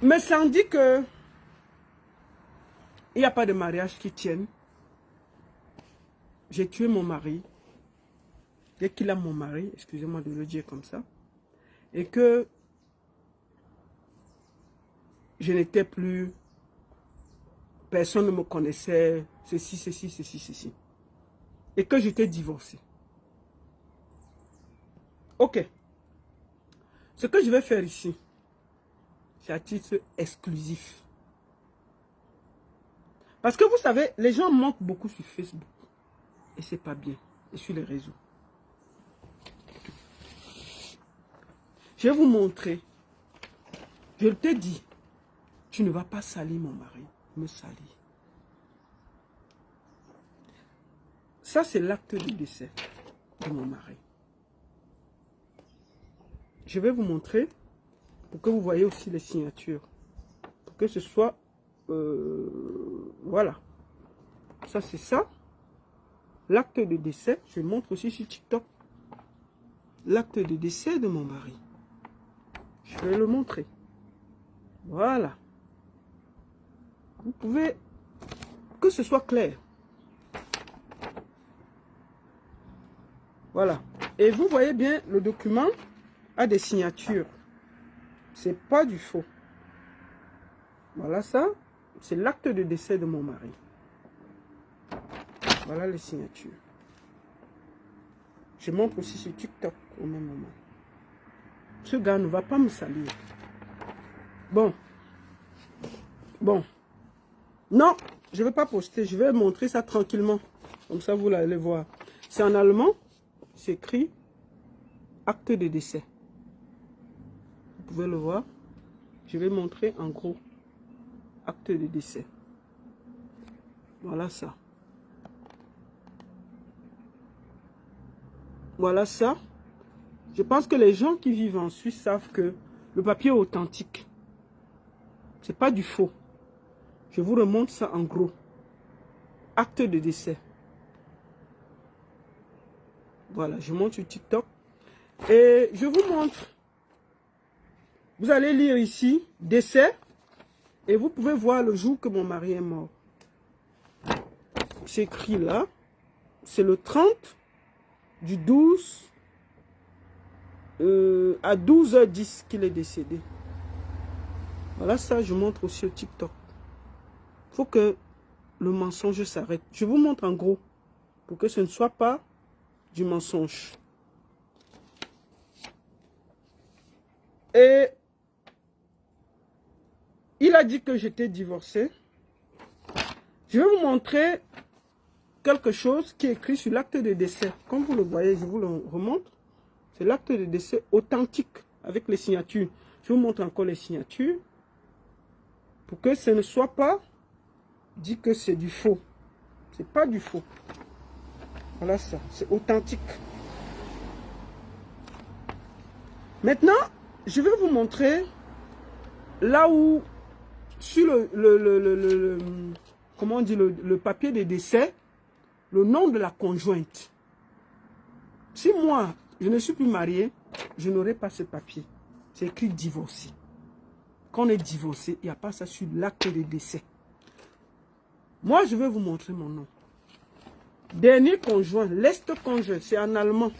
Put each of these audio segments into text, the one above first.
Mais ça en dit que il n'y a pas de mariage qui tienne. J'ai tué mon mari. Dès qu'il a mon mari, excusez-moi de le dire comme ça. Et que je n'étais plus... Personne ne me connaissait. Ceci, ceci, ceci, ceci. Et que j'étais divorcée. Ok. Ce que je vais faire ici, c'est à titre exclusif. Parce que vous savez, les gens mentent beaucoup sur Facebook. Et c'est pas bien. Et sur les réseaux. Je vais vous montrer. Je te dis, tu ne vas pas salir mon mari. Me salir. Ça, c'est l'acte de décès de mon mari. Je vais vous montrer pour que vous voyez aussi les signatures. Pour que ce soit... voilà. Ça, c'est ça. L'acte de décès. Je montre aussi sur TikTok. L'acte de décès de mon mari. Je vais le montrer. Voilà. Vous pouvez... Que ce soit clair. Voilà. Et vous voyez bien, le document a des signatures. C'est pas du faux. Voilà ça. C'est l'acte de décès de mon mari. Voilà les signatures. Je montre aussi sur TikTok au même moment. Ce gars ne va pas me salir. Bon. Bon. Non, je ne vais pas poster. Je vais montrer ça tranquillement. Comme ça, vous allez voir. C'est en allemand. C'est écrit acte de décès. Vous pouvez le voir. Je vais montrer en gros acte de décès. Voilà ça. Voilà ça. Je pense que les gens qui vivent en Suisse savent que le papier est authentique. C'est pas du faux. Je vous remonte ça en gros. Acte de décès. Voilà, je montre sur TikTok. Et je vous montre. Vous allez lire ici, décès. Et vous pouvez voir le jour que mon mari est mort. C'est écrit là. C'est le 30 du 12 à 12h10 qu'il est décédé. Voilà ça, je montre aussi au TikTok. Il faut que le mensonge s'arrête. Je vous montre en gros. Pour que ce ne soit pas du mensonge. Et il a dit que j'étais divorcée. Je vais vous montrer quelque chose qui est écrit sur l'acte de décès. Comme vous le voyez, je vous le remonte. C'est l'acte de décès authentique avec les signatures. Je vous montre encore les signatures. Pour que ce ne soit pas dit que c'est du faux. C'est pas du faux. Voilà ça. C'est authentique. Maintenant, je vais vous montrer là où, sur comment on dit, le papier de décès, le nom de la conjointe. Si moi, je ne suis plus mariée, je n'aurai pas ce papier. C'est écrit divorcé. Quand on est divorcé, il n'y a pas ça sur l'acte de décès. Moi, je vais vous montrer mon nom. Dernier conjoint, l'est conjoint, c'est en allemand.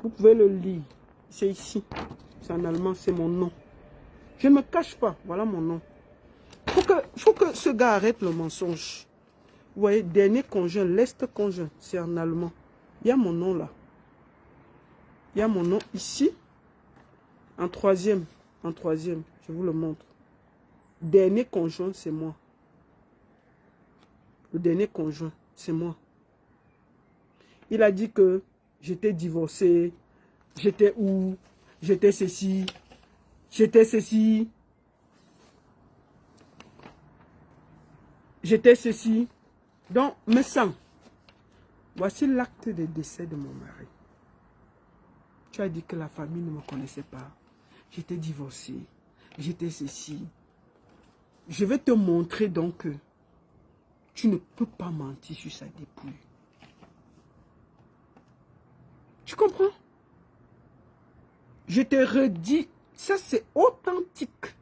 Vous pouvez le lire. C'est ici. C'est en allemand, c'est mon nom. Je ne me cache pas. Voilà mon nom. Faut que ce gars arrête le mensonge. Vous voyez, dernier conjoint, l'est conjoint, c'est en allemand. Il y a mon nom là. Il y a mon nom ici. En troisième, je vous le montre. Dernier conjoint, c'est moi. Le dernier conjoint, c'est moi. Il a dit que j'étais divorcée. J'étais où? J'étais ceci. J'étais ceci. J'étais ceci. Donc, me sens. Voici l'acte de décès de mon mari. Tu as dit que la famille ne me connaissait pas. J'étais divorcée. J'étais ceci. Je vais te montrer donc que tu ne peux pas mentir sur sa dépouille. Tu comprends? Je te redis, ça c'est authentique.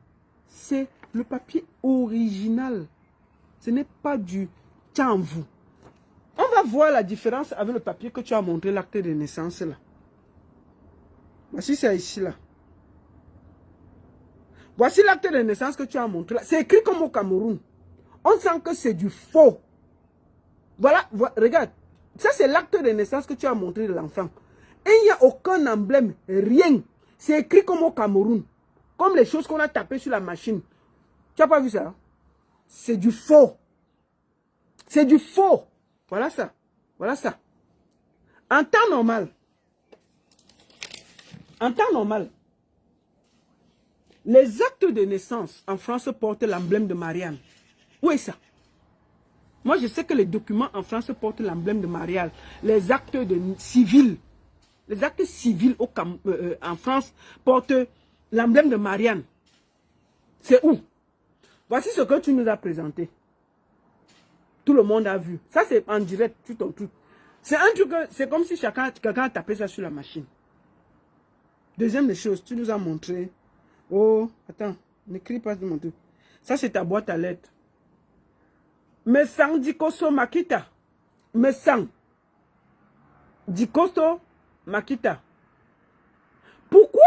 c'est le papier original. Ce n'est pas du Tianvu. On va voir la différence avec le papier que tu as montré, l'acte de naissance là. Voici ça ici là. Voici l'acte de naissance que tu as montré là. C'est écrit comme au Cameroun. On sent que c'est du faux. Voilà, regarde. Ça c'est l'acte de naissance que tu as montré de l'enfant. Et il n'y a aucun emblème, rien. C'est écrit comme au Cameroun. Comme les choses qu'on a tapées sur la machine. Tu n'as pas vu ça? C'est du faux. C'est du faux. Voilà ça. Voilà ça. En temps normal. En temps normal. Les actes de naissance en France portent l'emblème de Marianne. Où est ça? Moi, je sais que les documents en France portent l'emblème de Marianne. Les actes civils. Les actes civils en France portent l'emblème de Marianne. C'est où? Voici ce que tu nous as présenté. Tout le monde a vu. Ça, c'est en direct, tout ton truc. C'est un truc, c'est comme si quelqu'un a tapé ça sur la machine. Deuxième des choses, tu nous as montré. Oh, attends, n'écris pas de mon truc. Ça, c'est ta boîte à lettres. Me sang Dikoso Makita. Me sang Dikoso Makita. Pourquoi?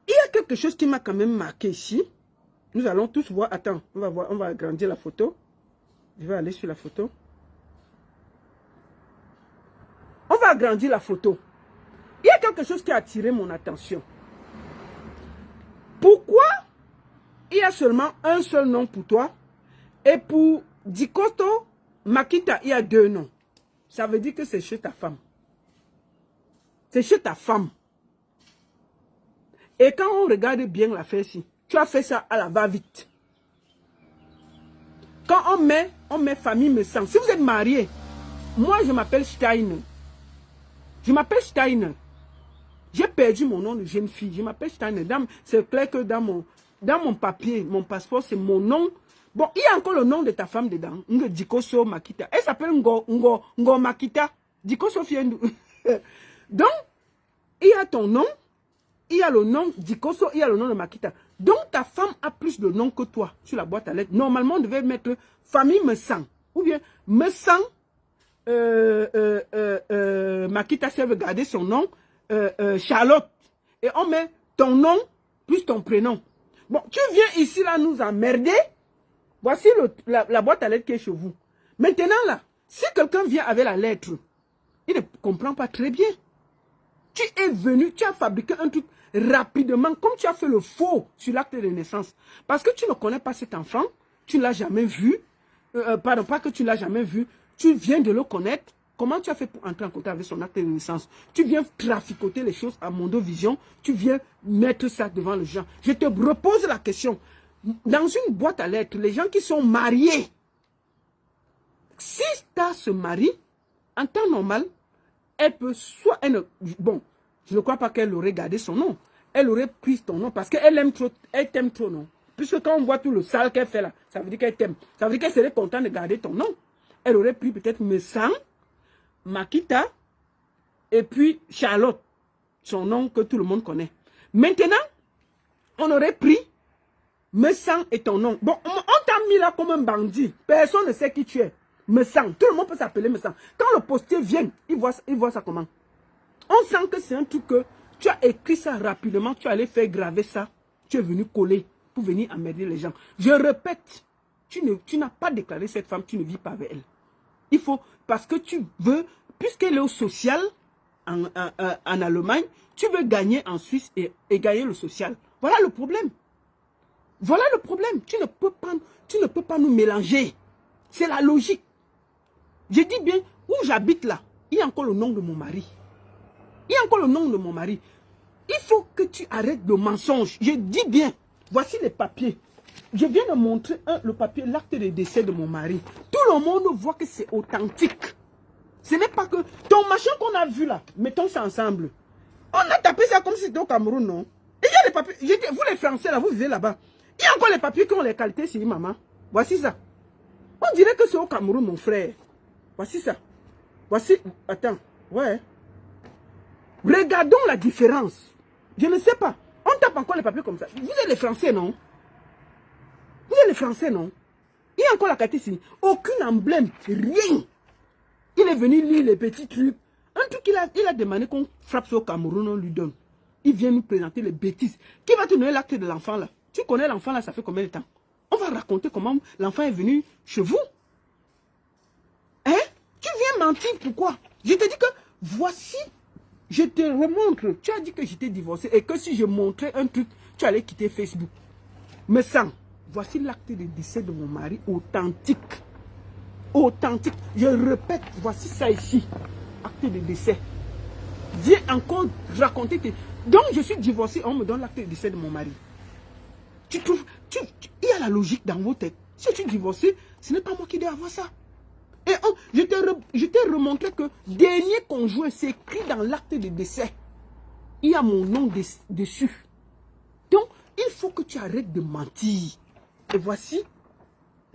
Il y a quelque chose qui m'a quand même marqué ici. Nous allons tous voir. Attends, on va voir, on va agrandir la photo. Je vais aller sur la photo. On va agrandir la photo. Il y a quelque chose qui a attiré mon attention. Pourquoi il y a seulement un seul nom pour toi et pour Dikoso Makita, il y a deux noms? Ça veut dire que c'est chez ta femme. C'est chez ta femme. Et quand on regarde bien l'affaire ici, tu as fait ça à la va-vite. Quand on met famille me sent. Si vous êtes marié, moi je m'appelle Steiner. Je m'appelle Steiner. J'ai perdu mon nom de jeune fille. Je m'appelle Steiner. C'est clair que dans mon papier, mon passeport, c'est mon nom. Bon, il y a encore le nom de ta femme dedans. Dikoso Makita. Elle s'appelle Ngo Makita. Dikoso Fiendu. Donc, il y a ton nom. Il y a le nom Dikoso, il y a le nom de Makita. Donc, ta femme a plus de noms que toi sur la boîte à lettres. Normalement, on devait mettre famille me sent. Ou bien, me sent Makita, si elle veut garder son nom, Charlotte. Et on met ton nom plus ton prénom. Bon, tu viens ici là nous emmerder. Voici la boîte à lettres qui est chez vous. Maintenant là, si quelqu'un vient avec la lettre, il ne comprend pas très bien. Tu es venu, tu as fabriqué un truc rapidement, comme tu as fait le faux sur l'acte de naissance. Parce que tu ne connais pas cet enfant, tu ne l'as jamais vu. Pardon, pas que tu ne l'as jamais vu, tu viens de le connaître. Comment tu as fait pour entrer en contact avec son acte de naissance? Tu viens traficoter les choses à Mondovision, tu viens mettre ça devant les gens. Je te repose la question. Dans une boîte à lettres, les gens qui sont mariés, si Star se marie, en temps normal, elle peut soit... bon, je ne crois pas qu'elle aurait gardé son nom. Elle aurait pris ton nom parce qu'elle aime trop, elle t'aime trop, non? Puisque quand on voit tout le sale qu'elle fait là, ça veut dire qu'elle t'aime. Ça veut dire qu'elle serait contente de garder ton nom. Elle aurait pris peut-être Messan, Makita, et puis Charlotte, son nom que tout le monde connaît. Maintenant, on aurait pris Messan et ton nom. Bon, on t'a mis là comme un bandit. Personne ne sait qui tu es. Messan, tout le monde peut s'appeler Messan. Quand le postier vient, il voit ça comment? On sent que c'est un truc que tu as écrit ça rapidement, tu allais faire graver ça, tu es venu coller pour venir emmerder les gens. Je répète, tu n'as pas déclaré cette femme, tu ne vis pas avec elle. Il faut, parce que tu veux, puisqu'elle est au social en Allemagne, tu veux gagner en Suisse et gagner le social. Voilà le problème. Voilà le problème. Tu ne peux pas nous mélanger. C'est la logique. Je dis bien, où j'habite là, il y a encore le nom de mon mari. Il y a encore le nom de mon mari. Il faut que tu arrêtes le mensonge. Je dis bien, voici les papiers. Je viens de montrer le papier, l'acte de décès de mon mari. Tout le monde voit que c'est authentique. Ce n'est pas que ton machin qu'on a vu là, mettons ça ensemble. On a tapé ça comme si c'était au Cameroun, non? Et il y a les papiers. Vous les Français là, vous vivez là-bas. Il y a encore les papiers qui ont les qualités chez maman. Voici ça. On dirait que c'est au Cameroun, mon frère. Voici ça. Voici. Attends. Ouais. Regardons la différence. Je ne sais pas. On tape encore les papiers comme ça. Vous êtes les Français, non? Vous êtes les Français, non? Il y a encore la carte ici. Aucun emblème, rien. Il est venu lire les petits trucs. Un truc il a demandé qu'on frappe au Cameroun, on lui donne. Il vient nous présenter les bêtises. Qui va te donner l'acte de l'enfant là? Tu connais l'enfant là, ça fait combien de temps? On va raconter comment l'enfant est venu chez vous. Hein? Tu viens mentir, pourquoi? Je te dis que voici, je te remontre. Tu as dit que j'étais divorcé et que si je montrais un truc, tu allais quitter Facebook. Mais sans, voici l'acte de décès de mon mari authentique. Authentique. Je répète, voici ça ici. Acte de décès. Viens encore raconter que... Donc je suis divorcé, on me donne l'acte de décès de mon mari. Tu trouves... il y a la logique dans vos têtes. Si tu es divorcé, ce n'est pas moi qui dois avoir ça. Et je t'ai remontré que dernier conjoint, c'est écrit dans l'acte de décès. Il y a mon nom dessus. Donc, il faut que tu arrêtes de mentir. Et voici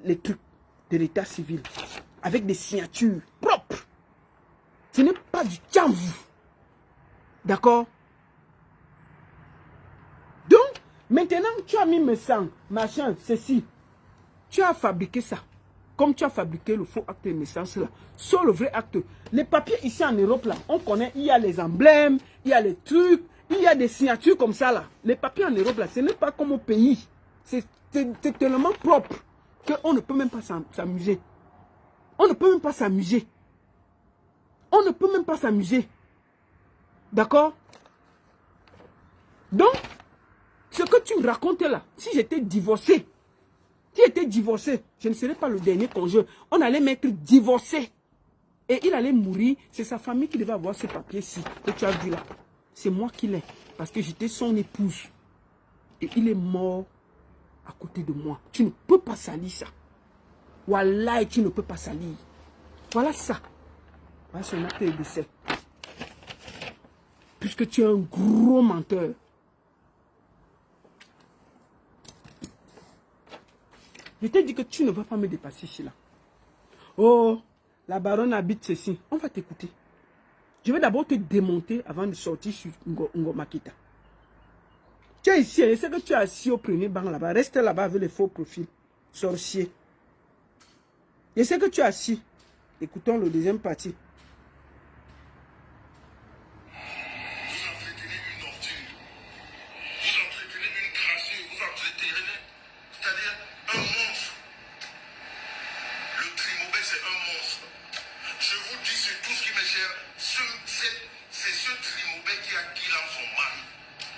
les trucs de l'état civil. Avec des signatures propres. Ce n'est pas du tchamvou. D'accord? Donc, maintenant, tu as mis mes sangs, machin, ceci. Tu as fabriqué ça. Comme tu as fabriqué le faux acte de naissance là. Sur le vrai acte. Les papiers ici en Europe là, on connaît, il y a les emblèmes, il y a les trucs, il y a des signatures comme ça là. Les papiers en Europe là, ce n'est pas comme au pays. C'est tellement propre qu'on ne peut même pas s'amuser. On ne peut même pas s'amuser. On ne peut même pas s'amuser. D'accord? Donc, ce que tu me racontes là, si j'étais divorcé, je ne serais pas le dernier conjoint. On allait m'être divorcé. Et il allait mourir. C'est sa famille qui devait avoir ce papier-ci que tu as vu là. C'est moi qui l'ai. Parce que j'étais son épouse. Et il est mort à côté de moi. Tu ne peux pas salir ça. Wallah, tu ne peux pas salir. Voilà ça. Voilà son acte de décès. Puisque tu es un gros menteur. Je t'ai dit que tu ne vas pas me dépasser ici là. Oh, la baronne habite ceci. On va t'écouter. Je vais d'abord te démonter avant de sortir sur Ngomakita. Tu es ici, je sais que tu es assis au premier banc là-bas. Reste là-bas avec les faux profils. Sorcier. Je sais que tu es assis. Écoutons le deuxième partie.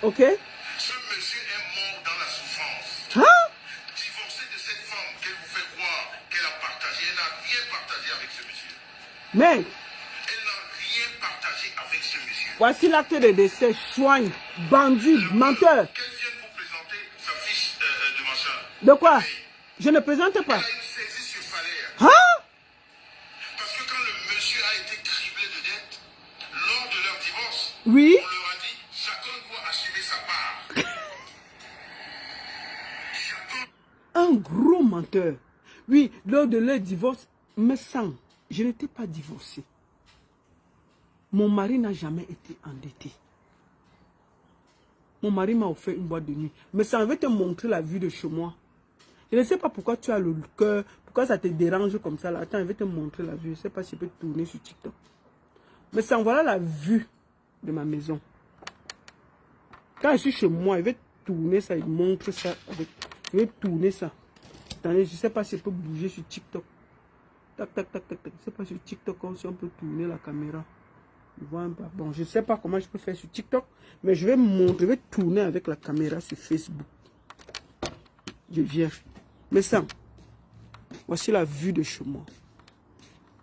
Ok? Ce monsieur est mort dans la souffrance. Hein? Divorcé de cette femme qu'elle vous fait croire qu'elle a partagé. Elle n'a rien partagé avec ce monsieur. Mais, Elle n'a rien partagé avec ce monsieur. voici l'acte de décès. Soigne, bandit, menteur. Qu'elle vienne vous présenter sa fiche de machin. De quoi? Je ne présente pas. Elle a une saisie sur salaire. Hein? Parce que quand le monsieur a été criblé de dettes, lors de leur divorce, Oui. on leur a dit chacun doit assumer sa part. Un gros menteur. Oui, lors de leur divorce, mais sans, je n'étais pas divorcé. Mon mari n'a jamais été endetté. Mon mari m'a offert une boîte de nuit. Mais ça veut te montrer la vue de chez moi. Je ne sais pas pourquoi tu as le cœur, pourquoi ça te dérange comme ça. Là. Attends, je vais te montrer la vue. Je ne sais pas si je peux tourner sur TikTok. Mais ça, voilà la vue de ma maison. Quand je suis chez moi, je vais tourner ça, il montre ça. Je vais tourner ça. Attendez, je ne sais pas si je peux bouger sur TikTok. Tac, tac, tac, tac, tac. Je ne sais pas sur TikTok si on peut tourner la caméra. Bon, je ne sais pas comment je peux faire sur TikTok, mais je vais montrer, je vais tourner avec la caméra sur Facebook. Je viens. Mais ça, voici la vue de chez moi.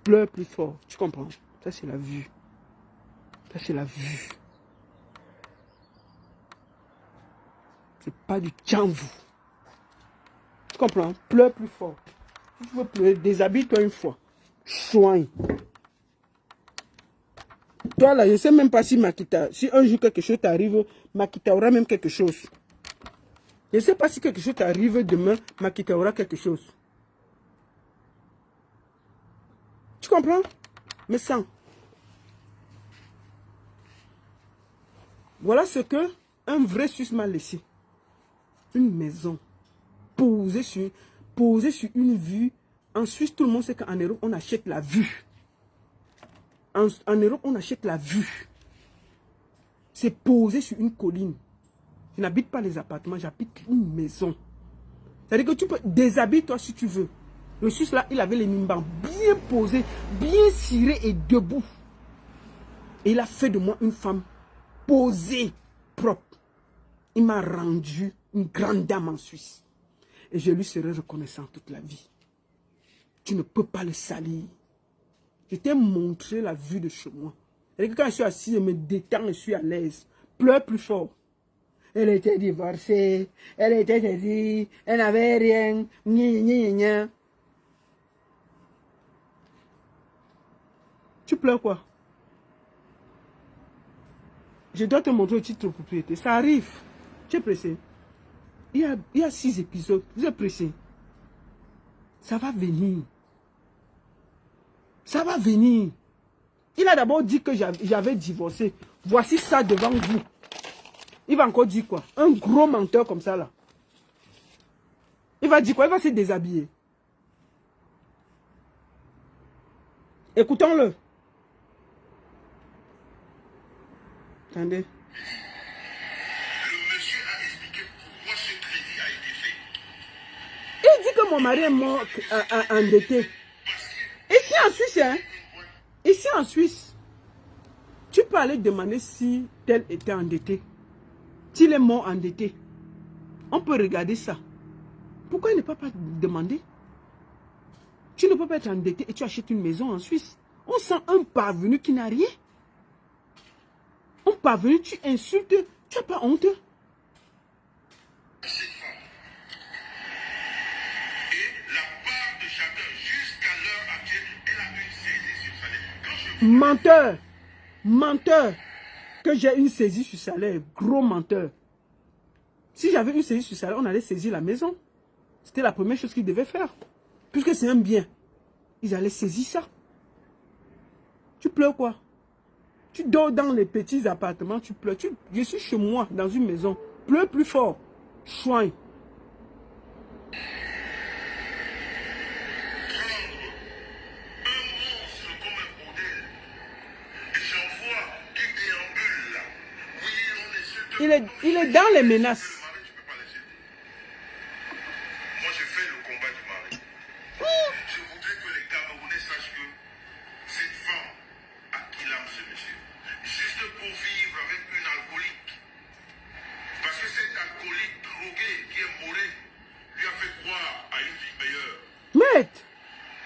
Pleure plus fort, tu comprends? Ça, c'est la vue. Ça, c'est la vue. C'est pas du tchamvou. Tu comprends? Pleure plus fort. Si tu veux pleurer, déshabille-toi une fois. Soigne. Toi là, je ne sais même pas si Makita, si un jour quelque chose t'arrive, Makita aura même quelque chose. Je ne sais pas si quelque chose t'arrive demain, Makita aura quelque chose. Tu comprends? Mais sans. Voilà ce que un vrai Suisse m'a laissé une maison posée sur une vue. En Suisse, tout le monde sait qu'en Europe, on achète la vue. En Europe, on achète la vue. C'est posé sur une colline. Je n'habite pas les appartements, j'habite une maison. C'est-à-dire que tu peux déshabiller toi si tu veux. Le Suisse là, il avait les nimbans bien posés, bien cirés et debout. Et il a fait de moi une femme posée, propre. Il m'a rendu une grande dame en Suisse. Et je lui serai reconnaissant toute la vie. Tu ne peux pas le salir. Je t'ai montré la vue de chez moi. Et quand je suis assis, je me détends, je suis à l'aise. Pleure plus fort. Elle était divorcée, elle était saisie, elle n'avait rien. Gna. Tu pleures quoi? Je dois te montrer le titre de propriété. Ça arrive. Tu es pressé. Il y a 6 épisodes. Vous êtes pressé. Ça va venir. Ça va venir. Il a d'abord dit que j'avais divorcé. Voici ça devant vous. Il va encore dire quoi? Un gros menteur comme ça là. Il va dire quoi? Il va se déshabiller. Écoutons-le. Attendez. Le monsieur a expliqué pourquoi ce crédit a été fait. Il dit que mon mari est mort endetté. Ici en Suisse, hein? Ici en Suisse, tu peux aller demander si tel était endetté. S'il est mort endetté. On peut regarder ça. Pourquoi il ne peut pas demander? Tu ne peux pas être endetté et tu achètes une maison en Suisse. On sent un parvenu qui n'a rien. Un parvenu, tu insultes, tu n'as pas honte. Cette femme. Et la part de chacun jusqu'à l'heure actuelle, elle a une saisie sur salaire. Quand je Menteur. Menteur. Que j'ai une saisie sur salaire. Gros menteur. Si j'avais une saisie sur salaire, on allait saisir la maison. C'était la première chose qu'ils devaient faire. Puisque c'est un bien. Ils allaient saisir ça. Tu pleures quoi? Tu dors dans les petits appartements, tu pleures. Je suis chez moi, dans une maison. Pleure plus fort. Chouin. monstre comme un bordel. Et j'en vois qui déambule là. Oui, on est Il est dans les menaces. Le mari, tu peux pas les aider. Moi, je fais le combat du mari. Je voudrais que les Camerounais sachent que cette femme a qui l'âme ce monsieur. Juste pour vivre avec une alcoolique. Parce que cet alcoolique drogué qui est moré lui a fait croire à une vie meilleure. Maître.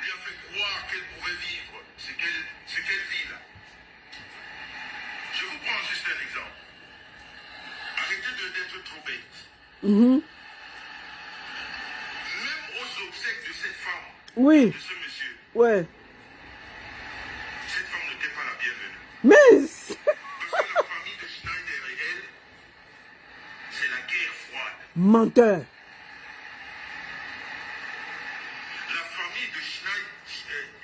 Lui a fait croire qu'elle pouvait vivre ce qu'elle vit là. Je vous prends juste un exemple. Arrêtez d'être trop bête. Même aux obsèques de cette femme, Oui. de ce monsieur, Ouais. cette femme n'était pas la bienvenue. Mais... Parce que la famille de Schneider et elle, c'est la guerre froide. Menteur. La famille de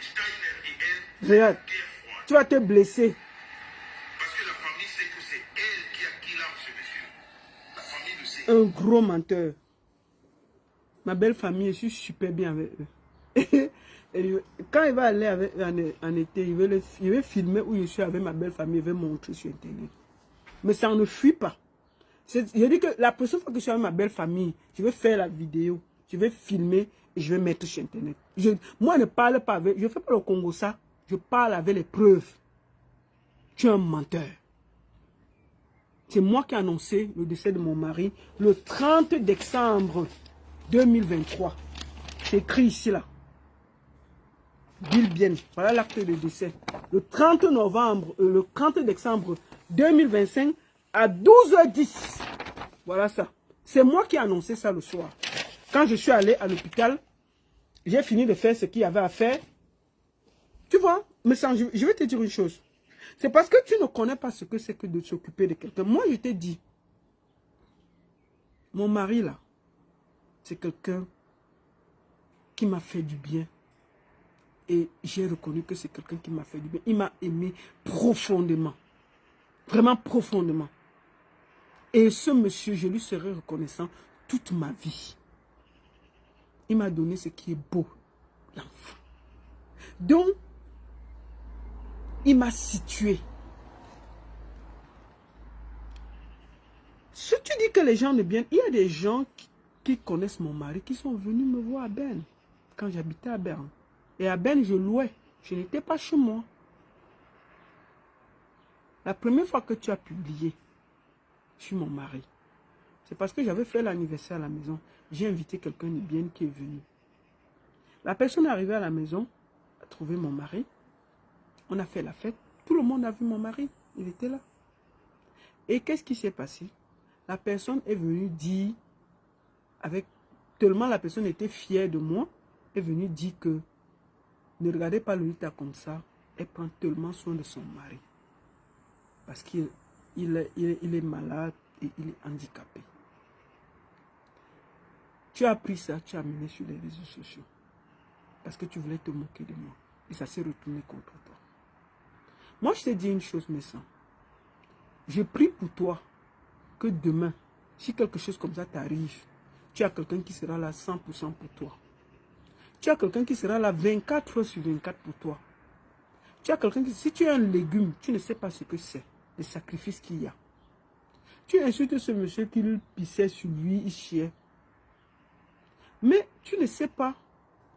Steiner et elle, Regarde. guerre froide. Tu vas te blesser. Parce que la famille sait que c'est elle qui a qui l'âme ce monsieur. La famille le sait. Un gros menteur. Ma belle famille, je suis super bien avec eux. Et quand il va aller en été, il veut filmer où je suis avec ma belle famille, il veut montrer sur Internet. Mais ça ne fuit pas. Je dis que la prochaine fois que je suis avec ma belle famille, je vais faire la vidéo, je vais filmer et je vais mettre sur Internet. Moi, je ne parle pas avec, je ne fais pas le Congo ça, je parle avec les preuves. Tu es un menteur. C'est moi qui ai annoncé le décès de mon mari le 30 décembre 2023. C'est écrit ici là. Bill Bien. Voilà l'acte de décès. Le 30 novembre, le 30 décembre 2025 à 12h10. Voilà ça. C'est moi qui ai annoncé ça le soir. Quand je suis allé à l'hôpital, j'ai fini de faire ce qu'il y avait à faire. Tu vois, mais je vais te dire une chose. C'est parce que tu ne connais pas ce que c'est que de s'occuper de quelqu'un. Moi, je t'ai dit, mon mari là, c'est quelqu'un qui m'a fait du bien. Et j'ai reconnu que c'est quelqu'un qui m'a fait du bien. Il m'a aimé profondément. Vraiment profondément. Et ce monsieur, je lui serai reconnaissant toute ma vie. Il m'a donné ce qui est beau, l'enfant. Donc, il m'a situé. Si tu dis que les gens ne viennent, il y a des gens qui connaissent mon mari, qui sont venus me voir à Berne, quand j'habitais à Berne. Et à Berne, je louais. Je n'étais pas chez moi. La première fois que tu as publié sur mon mari, c'est parce que j'avais fait l'anniversaire à la maison. J'ai invité quelqu'un de bien qui est venu. La personne est arrivée à la maison, a trouvé mon mari. On a fait la fête. Tout le monde a vu mon mari. Il était là. Et qu'est-ce qui s'est passé? La personne est venue dire, tellement la personne était fière de moi, est venue dire que ne regardez pas Lolita comme ça. Elle prend tellement soin de son mari. Parce qu'il est malade et il est handicapé. Tu as pris ça, tu as amené sur les réseaux sociaux. Parce que tu voulais te moquer de moi. Et ça s'est retourné contre toi. Moi, je te dis une chose, mes sœurs. Je prie pour toi que demain, si quelque chose comme ça t'arrive, tu as quelqu'un qui sera là 100% pour toi. Tu as quelqu'un qui sera là 24 heures sur 24 pour toi. Tu as quelqu'un qui, si tu as un légume, tu ne sais pas ce que c'est, le sacrifice qu'il y a. Tu insultes ce monsieur qui pissait sur lui, il chiait. Mais tu ne sais pas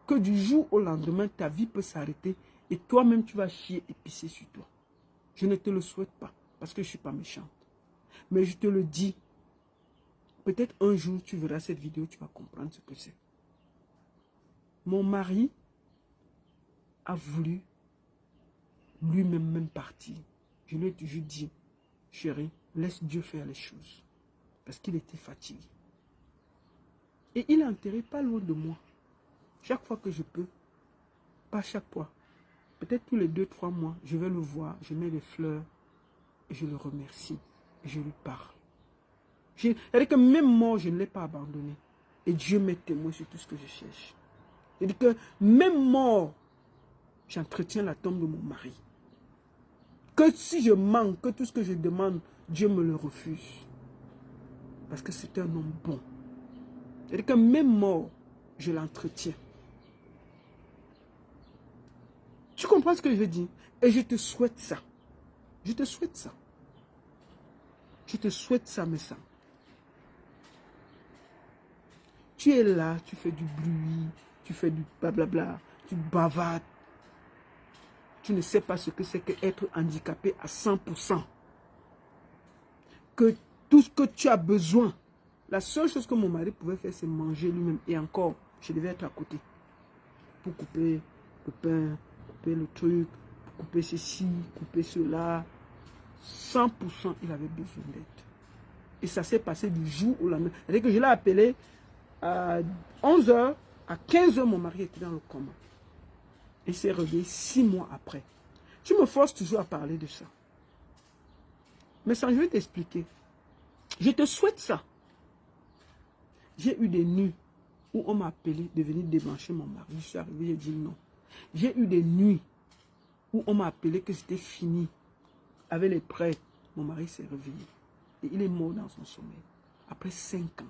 que du jour au lendemain, ta vie peut s'arrêter et toi-même, tu vas chier et pisser sur toi. Je ne te le souhaite pas parce que je ne suis pas méchante. Mais je te le dis, peut-être un jour, tu verras cette vidéo, tu vas comprendre ce que c'est. Mon mari a voulu lui-même partir. Je lui ai toujours dit, chérie, laisse Dieu faire les choses. Parce qu'il était fatigué. Et il est enterré pas loin de moi. Chaque fois que je peux, pas chaque fois, peut-être tous les 2-3 mois, je vais le voir, je mets des fleurs et je le remercie. Et je lui parle. C'est-à-dire que même mort, je ne l'ai pas abandonné. Et Dieu m'est témoin sur tout ce que je cherche. C'est-à-dire que même mort, j'entretiens la tombe de mon mari. Que si je manque, que tout ce que je demande, Dieu me le refuse. Parce que c'est un homme bon. C'est-à-dire que même mort, je l'entretiens. Tu comprends ce que je veux dire? Et je te souhaite ça. Je te souhaite ça. Je te souhaite ça, mes sangs. Tu es là, tu fais du bruit, tu fais du blablabla, tu bavardes. Tu ne sais pas ce que c'est qu'être handicapé à 100%. Que tout ce que tu as besoin, la seule chose que mon mari pouvait faire, c'est manger lui-même. Et encore, je devais être à côté. Pour couper le pain, couper le truc, couper ceci, couper cela. 100%, il avait besoin d'aide. Et ça s'est passé du jour au lendemain. C'est-à-dire que je l'ai appelé à 11 h, à 15 h, mon mari était dans le coma. Il s'est réveillé 6 mois après. Tu me forces toujours à parler de ça. Mais sans, je vais t'expliquer. Je te souhaite ça. J'ai eu des nuits où on m'a appelé de venir débrancher mon mari. Je suis arrivé, j'ai dit non. J'ai eu des nuits où on m'a appelé que c'était fini. Avec les prêtres, mon mari s'est réveillé. Et il est mort dans son sommeil. Après 5 ans.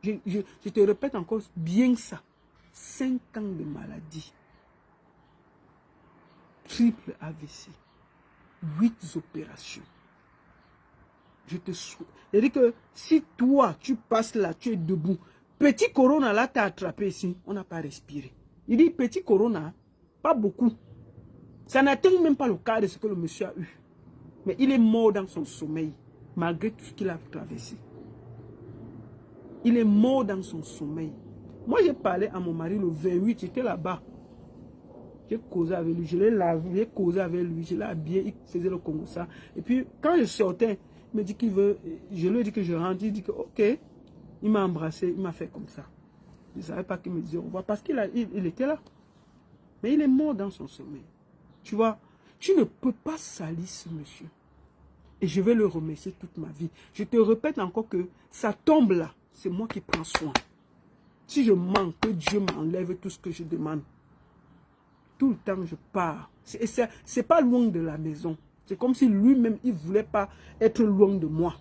Je te répète encore bien ça. 5 ans de maladie. Triple AVC. 8 opérations. Je te souhaite. C'est-à-dire que si toi, tu passes là, tu es debout. Petit corona là, t'as attrapé ici. On n'a pas respiré. Il dit petit corona, pas beaucoup. Ça n'atteint même pas le cas de ce que le monsieur a eu. Mais il est mort dans son sommeil, malgré tout ce qu'il a traversé. Il est mort dans son sommeil. Moi, j'ai parlé à mon mari le 28, j'étais là-bas. J'ai causé avec lui, je l'ai lavé, j'ai causé avec lui, je l'ai habillé, il faisait le Congo ça. Et puis, quand je sortais, il me dit qu'il veut, je lui ai dit que je rentre, il dit que ok. Il m'a embrassé, il m'a fait comme ça. Je ne savais pas qu'il me disait au revoir, parce qu'il était là. Mais il est mort dans son sommeil. Tu vois, tu ne peux pas salir ce monsieur. Et je vais le remercier toute ma vie. Je te répète encore que ça tombe là. C'est moi qui prends soin. Si je manque, que Dieu m'enlève tout ce que je demande. Tout le temps, je pars. C'est pas loin de la maison. C'est comme si lui-même, il ne voulait pas être loin de moi.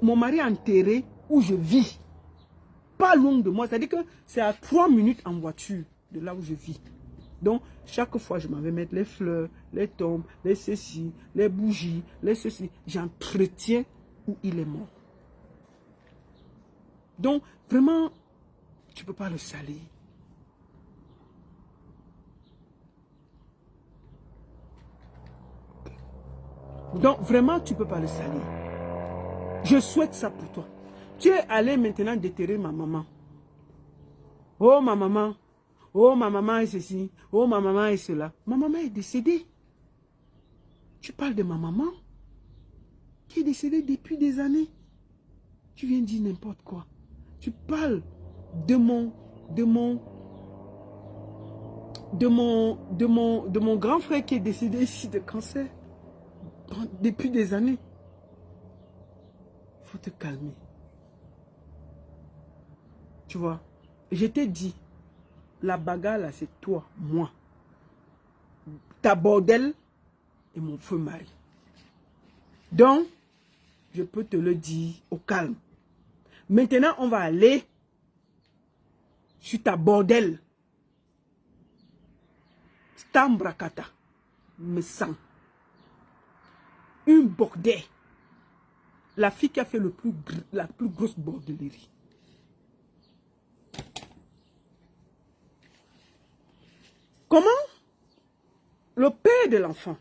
mon mari est enterré où je vis. Pas loin de moi. C'est-à-dire que c'est à 3 minutes en voiture de là où je vis. Donc, chaque fois, je m'en vais mettre les fleurs, les tombes, les ceci, les bougies, les ceci. J'entretiens où il est mort. Donc, vraiment, tu ne peux pas le salir. Donc, vraiment, tu ne peux pas le salir. Je souhaite ça pour toi. Tu es allé maintenant déterrer ma maman. Oh, ma maman. Oh, ma maman est ceci. Oh, ma maman est cela. Ma maman est décédée. Tu parles de ma maman qui est décédée depuis des années. Tu viens dire n'importe quoi. Tu parles de mon grand frère qui est décédé ici de cancer depuis des années. Il faut te calmer. Tu vois, je t'ai dit, la bagarre là, c'est toi, moi, ta bordel et mon feu mari. Donc, je peux te le dire au calme. Maintenant, on va aller sur ta bordel. Stambrakata, me sent. Une bordel. La fille qui a fait la plus grosse bordellerie. Comment le père de l'enfant